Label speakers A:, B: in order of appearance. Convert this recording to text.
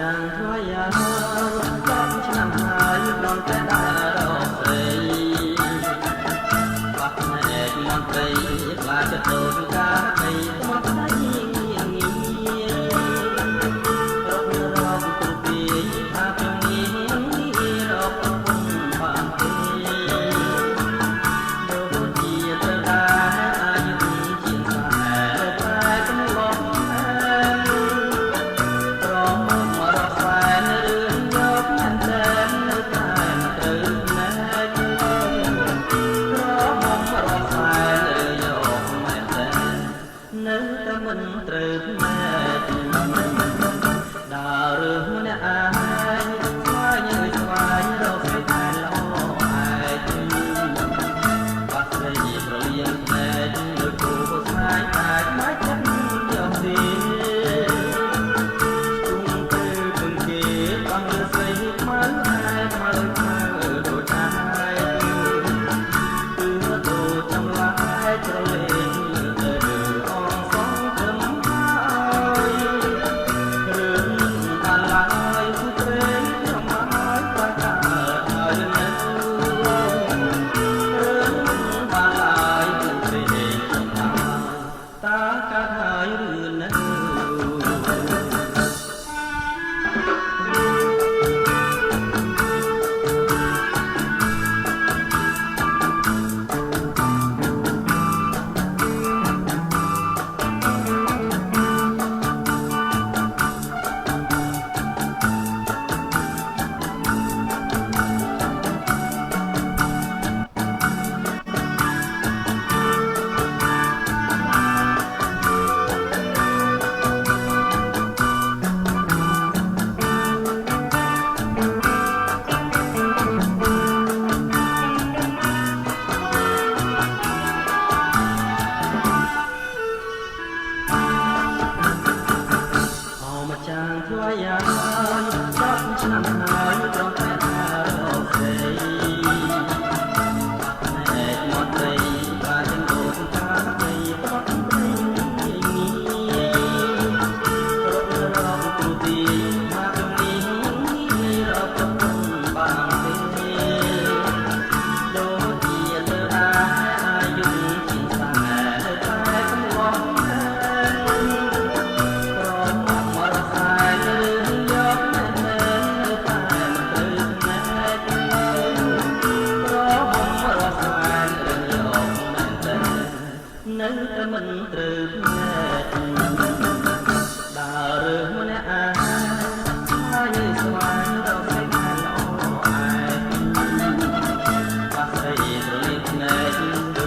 A: ចាងថ្លៃយ៉ាង10ឆ្នាំហើយដល់តែដល់ស្រីបាក់ណែកមន្ត្រីខ្លាចទៅការនៃមកដៃងាយរករកទូពីថាពីនេះរកពុំបានទេដូចជាទៅដែរអាយុជាងតែកំឡុងនៅតែមិនត្រូវណែដើររឿងអ្នកអាយស្វាយើយស្វាយរកស្រីតែល្អឯងបាក់ស្រីប្រលៀងណែលើគូស្វាយអាចមកចិត្តយកទីទុំទៅពឹងគេបាំងលើស្រីមកឯមកដូចអាយគឺទៅចំឡាយប្រលេងចាងថ្លៃយ៉ាង10ឆ្នាំហើយដល់តែដល់ស្រីណែកមន្ត្រីបានទៅថាពីប្រកបនេះរករកទូទីមកនេះរកពុំបានទេដូចជាទៅអាយុជាងតែកំឡុងនៅតែមិនត្រូវណែដើររឿងម្នាក់អាយស្វាយដល់ស្រីតែល្អឯងបាក់ស្រីប្រលៀងភ្នែក